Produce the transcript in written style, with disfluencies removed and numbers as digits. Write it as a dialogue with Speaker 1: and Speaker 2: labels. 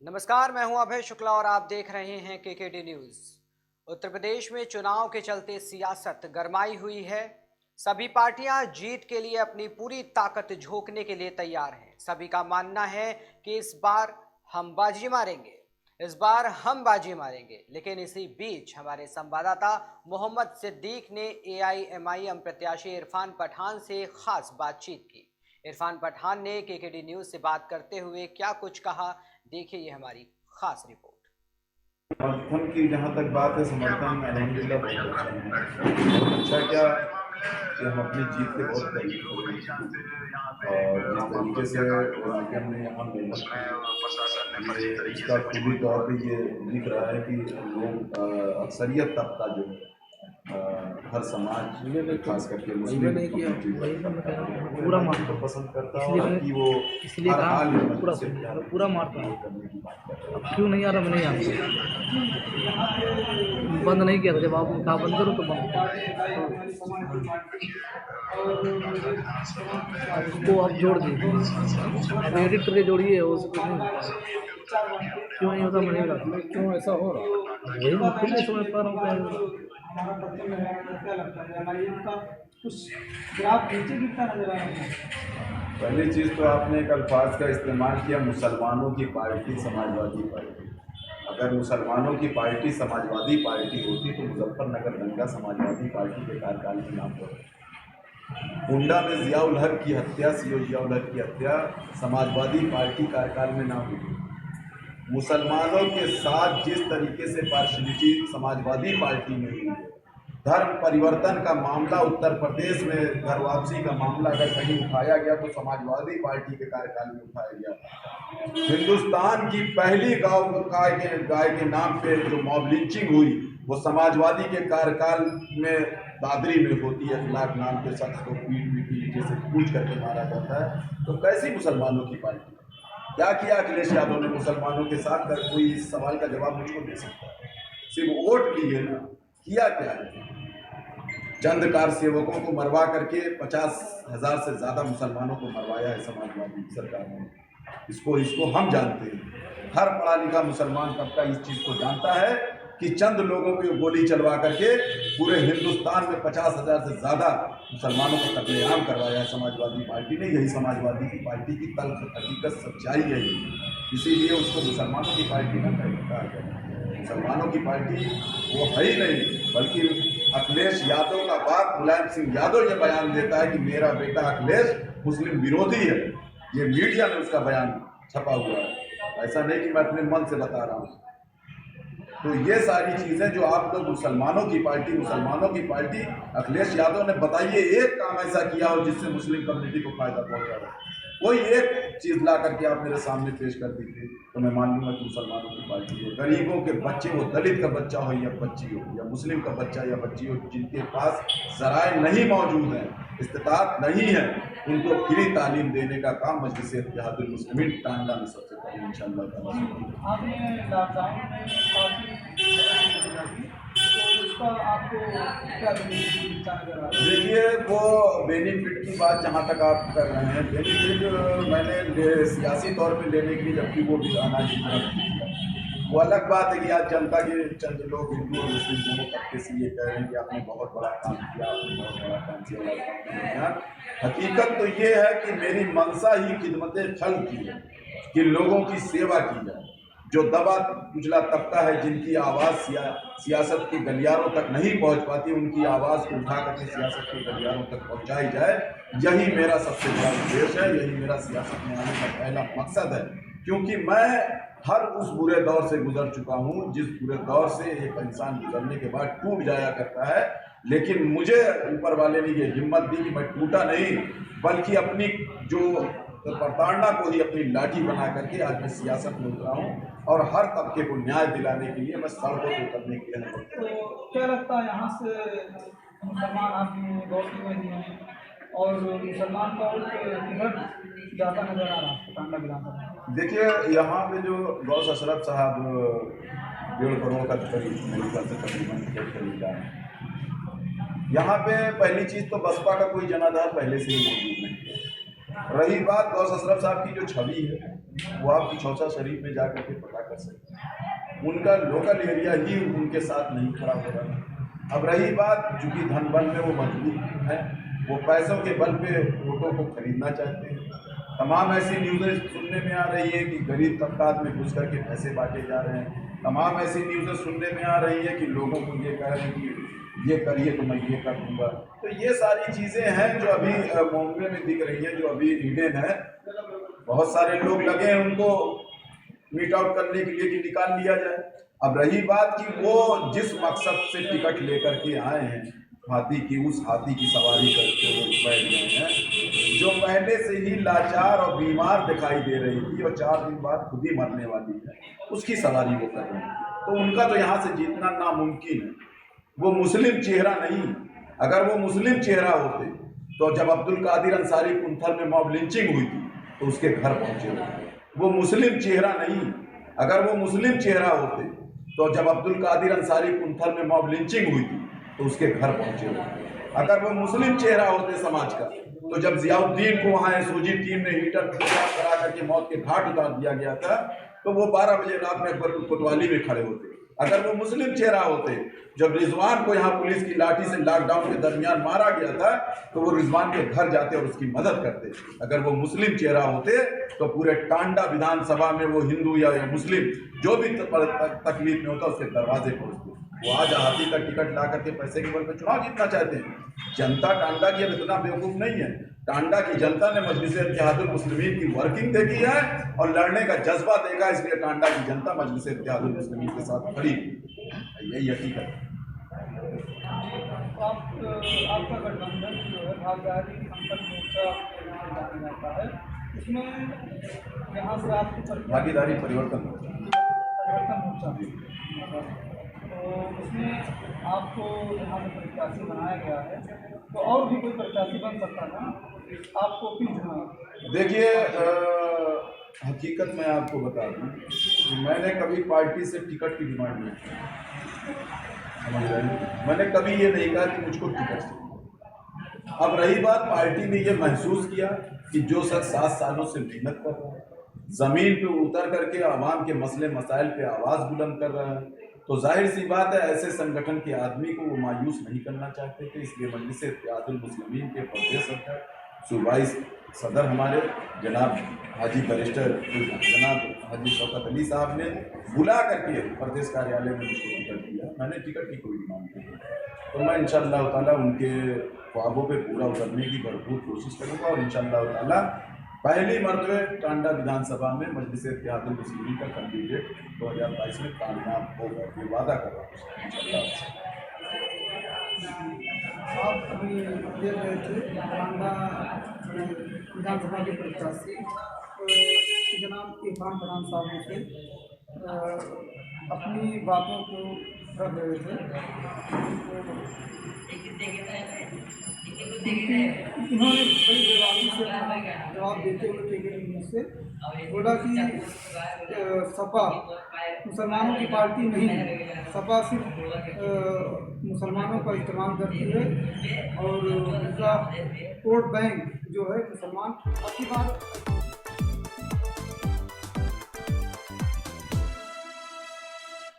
Speaker 1: नमस्कार, मैं हूं अभय शुक्ला और आप देख रहे हैं केकेडी न्यूज। उत्तर प्रदेश में चुनाव के चलते सियासत गरमाई हुई है। सभी पार्टियां जीत के लिए अपनी पूरी ताकत झोंकने के लिए तैयार हैं। सभी का मानना है कि इस बार हम बाजी मारेंगे। लेकिन इसी बीच हमारे संवाददाता मोहम्मद सिद्दीक ने एआईएमआईएम प्रत्याशी इरफान पठान से खास बातचीत की। इरफान पठान ने केकेडी न्यूज से बात करते हुए क्या कुछ कहा, देखिए ये हमारी खास रिपोर्ट।
Speaker 2: समर्थन की जहाँ तक बात है, समर्थन अल्हम्दुलिल्लाह बहुत अच्छा क्या कि हम अपनी जीत के बहुत करीब और जिस तरीके से हमने यहाँ इसका पूरी तौर पे ये दिख रहा है कि लोग अक्सरियत तबका जो हर समाज खास करके मुस्लिम पूरा मारता पसंद करता है कि वो
Speaker 3: इसलिए पूरा मारता है। अब क्यों नहीं आ रहा, मैं नहीं जानता। बंद नहीं किया था, जब आप कहा बंद करो तो बंद। उसको आप जोड़ दीजिए, अब एडिट करके जोड़िए, उसको नहीं क्यों नहीं होता, मैं नहीं जानता क्यों ऐसा हो रहा। वही मैं खुद नहीं समझ पा रहा हूँ।
Speaker 2: पहली चीज़ तो आपने एक अल्फाज का इस्तेमाल किया, मुसलमानों की पार्टी समाजवादी पार्टी। अगर मुसलमानों की पार्टी समाजवादी पार्टी होती तो मुजफ्फरनगर दंगा समाजवादी पार्टी के कार्यकाल के नाम पर। गोंडा में जियाउल हक की हत्या, सीओ जियाउल हक की हत्या समाजवादी पार्टी कार्यकाल में ना हुई। मुसलमानों के साथ जिस तरीके से पार्शलिटी समाजवादी पार्टी में हुई, धर्म परिवर्तन का मामला उत्तर प्रदेश में घर वापसी का मामला अगर कहीं उठाया गया तो समाजवादी पार्टी के कार्यकाल में उठाया गया। हिंदुस्तान की पहली गाय के नाम पे जो मॉब लिंचिंग हुई वो समाजवादी के कार्यकाल में दादरी में होती है। खिलाफ नाम के शख्स को पीट जैसे पूछ करके मारा जाता है। तो कैसी मुसलमानों की पार्टी? क्या किया अखिलेश यादव ने मुसलमानों के साथ? कर कोई इस सवाल का जवाब मुझको दे सकता है? सिर्फ वोट लिए ना, किया क्या है? चंद कार सेवकों को मरवा करके 50,000 से ज़्यादा मुसलमानों को मरवाया है समाजवादी सरकार ने। इसको हम जानते हैं। हर पढ़ा लिखा मुसलमान तबका इस चीज़ को जानता है कि चंद लोगों को गोली चलवा करके पूरे हिंदुस्तान में 50,000 से ज़्यादा मुसलमानों को कत्लेआम करवाया है समाजवादी पार्टी ने। यही समाजवादी की पार्टी की तल्ख हकीकत सच्चाई है। इसीलिए उसको मुसलमानों की पार्टी न कहा गया। मुसलमानों की पार्टी वो है ही नहीं, बल्कि अखिलेश यादव का बाप मुलायम सिंह यादव ये बयान देता है कि मेरा बेटा अखिलेश मुस्लिम विरोधी है। ये मीडिया में उसका बयान छपा हुआ है, ऐसा नहीं कि मैं अपने मन से बता रहा हूँ। तो ये सारी चीज़ें जो आप लोग मुसलमानों की पार्टी अखिलेश यादव ने बताइए एक काम ऐसा किया हो जिससे मुस्लिम कम्युनिटी को फायदा पहुंचा हो। कोई एक चीज़ ला करके आप मेरे सामने पेश कर दीजिए तो मैं मान लूँगा कि मुसलमानों की पार्टी है। गरीबों के बच्चे, वो दलित का बच्चा हो या बच्ची हो, या मुस्लिम का बच्चा या बच्ची हो, जिनके पास ज़राए नहीं मौजूद हैं, इस्तिताअत नहीं है, उनको फ्री तालीम देने का काम मजलिस इत्तेहादुल मुस्लिमीन टांडा में सबसे पहले इंशाअल्लाह देखिए, वो बेनिफिट की बात जहाँ तक आप कर रहे हैं, बेनिफिट मैंने सियासी तौर पे लेने के लिए जबकि वो बिगाना की तरफ, वो अलग बात है कि आज जनता के चंद लोग हिंदू और मुस्लिम दोनों तबके से ये कह रहे हैं कि आपने बहुत बड़ा काम किया, आपने बहुत बड़ा काम किया। हकीकत तो ये है कि मेरी मंशा ही खिदमत खल्क की है कि लोगों की सेवा की जाए। जो दबा कुचला तबका है, जिनकी आवाज़ सियासत के गलियारों तक नहीं पहुंच पाती, उनकी आवाज़ को उठा करके सियासत के गलियारों तक पहुंचाई जाए, यही मेरा सबसे बड़ा उद्देश्य है, यही मेरा सियासत में आने का पहला मकसद है। क्योंकि मैं हर उस बुरे दौर से गुजर चुका हूँ जिस बुरे दौर से एक इंसान गुजरने के बाद टूट जाया करता है। लेकिन मुझे ऊपर वाले ने ये हिम्मत दी कि मैं टूटा नहीं, बल्कि अपनी जो प्रताड़ना को ही अपनी लाठी बना करके आज मैं सियासत में उतरा हूँ और हर तबके को न्याय दिलाने के लिए मैं सड़कों पर उतरने के लिए।
Speaker 3: तो क्या लगता है यहाँ से मुसलमान आपकी गौरती में हैं और मुसलमान का किधर जाता नजर आ रहा है टांडा विधानसभा?
Speaker 2: देखिए, यहाँ पे जो गौस अशरफ साहब 1.5 करोड़ का तकरीबन जाए, यहाँ पे पहली चीज़ तो बसपा का कोई जनाधार पहले से ही मौजूद नहीं है। रही बात गौस अशरफ साहब की जो छवि है, वो आप चौसा शरीफ में जाकर के पता कर सकते हैं। उनका लोकल एरिया ही उनके साथ नहीं खड़ा हो रहा। अब रही बात, चूंकि धन बल में वो मजबूत है, वो पैसों के बल पे वोटों को खरीदना चाहते हैं। तमाम ऐसी न्यूज़ें सुनने में आ रही है कि गरीब तबकात में घुस करके पैसे बांटे जा रहे हैं। तमाम ऐसी न्यूज़ें सुनने में आ रही है कि लोगों को ये कह रहे हैं कि ये करिए तो मैं ये कर दूंगा। तो ये सारी चीज़ें हैं जो अभी मामले में दिख रही है, जो अभी हिडन है। बहुत सारे लोग लगे हैं उनको मीट आउट करने के लिए कि निकाल लिया जाए। अब रही बात कि वो जिस मकसद से टिकट लेकर के आए हैं, हाथी की उस हाथी की सवारी करके वो बैठ गए हैं, जो पहले से ही लाचार और बीमार दिखाई दे रही थी और 4 दिन बाद खुद ही मरने वाली है, उसकी सवारी वो कर रहे हैं। तो उनका तो यहाँ से जीतना नामुमकिन है। वो मुस्लिम चेहरा नहीं। अगर वो मुस्लिम चेहरा होते तो जब अब्दुल कादिर अंसारी कुंथल में मॉब लिंचिंग हुई थी तो उसके घर पहुंचे होते। वो मुस्लिम चेहरा नहीं। अगर वो मुस्लिम चेहरा होते तो जब अब्दुल कादिर अंसारी कुंथल में मॉब लिंचिंग हुई थी तो उसके घर पहुंचे होते। अगर वो मुस्लिम चेहरा होते समाज का तो जब जियाउद्दीन को वहाँ एसओजी टीम ने हीटर करा करके मौत के घाट उतार दिया गया था तो वो 12 बजे रात में कोतवाली में खड़े होते। अगर वो मुस्लिम चेहरा होते, जब रिजवान को यहाँ पुलिस की लाठी से लॉकडाउन के दरमियान मारा गया था तो वो रिजवान के घर जाते और उसकी मदद करते। अगर वो मुस्लिम चेहरा होते तो पूरे टांडा विधानसभा में वो हिंदू या मुस्लिम जो भी तकलीफ में होता उसके दरवाजे पहुंचते। वो आज हाथी का टिकट ला करके पैसे के बल पे चुनाव जीतना चाहते हैं। जनता टांडा की अब इतना बेवकूफ नहीं है। टांडा की जनता ने मजलिस इत्तेहादुल मुस्लिमीन की वर्किंग देखी है और लड़ने का जज्बा देखा, इसलिए टांडा की जनता मजलिस इत्तेहादुल मुस्लिमीन के साथ खड़ी। यही हकीकत है।
Speaker 4: आपका गठबंधन जो है भागीदारी संकल्प मोर्चा जाना जाता है, उसमें यहाँ से आपकी
Speaker 2: भागीदारी परिवर्तन
Speaker 4: मोर्चा, तो उसमें आपको यहाँ से प्रत्याशी बनाया गया है, तो और भी कोई प्रत्याशी बन सकता था, आपको क्यों?
Speaker 2: देखिए, हकीकत मैं आपको बता दूं, मैंने कभी पार्टी से टिकट की डिमांड नहीं की, समझ रहे हैं। मैंने कभी ये नहीं कहा कि मुझको टिकट चाहिए। अब रही बात, पार्टी ने ये महसूस किया कि जो शख्स 7 सालों से मेहनत कर रहा है, ज़मीन पे उतर करके आवाम के मसले मसाइल पे आवाज़ बुलंद कर रहा है, तो जाहिर सी बात है ऐसे संगठन के आदमी को वो मायूस नहीं करना चाहते थे। इसलिए मजलिस इत्तेहादुल मुस्लिमीन के प्रदेश सूबाई सदर हमारे जनाब हाजी बैरिस्टर जनाब हाजी शौकत अली साहब ने बुला करके प्रदेश कार्यालय में मुझको टिकट दिया। मैंने टिकट की कोई डिमांड नहीं की, तो मैं इंशाअल्लाह ताला उनके ख्वाबों पे पूरा उतरने की भरपूर कोशिश करूँगा और इंशाअल्लाह ताला पहली मरतबे टांडा विधानसभा में मजलिस इत्तेहादुल मुस्लिमीन का कैंडिडेट 2022 में कामयाब होगा, ये वादा कर रहा हूँ इंशाअल्लाह।
Speaker 4: आप अभी दे रहे थे टांडा विधानसभा के प्रत्याशी जनाब इरफान पठान साहब से अपनी बातों को रख रहे थे, इन्होंने बड़ी बेवाकी से जवाब देते हुए टिकट न्यूज़ से बोला कि सपा मुसलमानों की पार्टी नहीं है, सपा सिर्फ मुसलमानों का इस्तेमाल करती है और उनका वोट बैंक जो है मुसलमान। अब की बात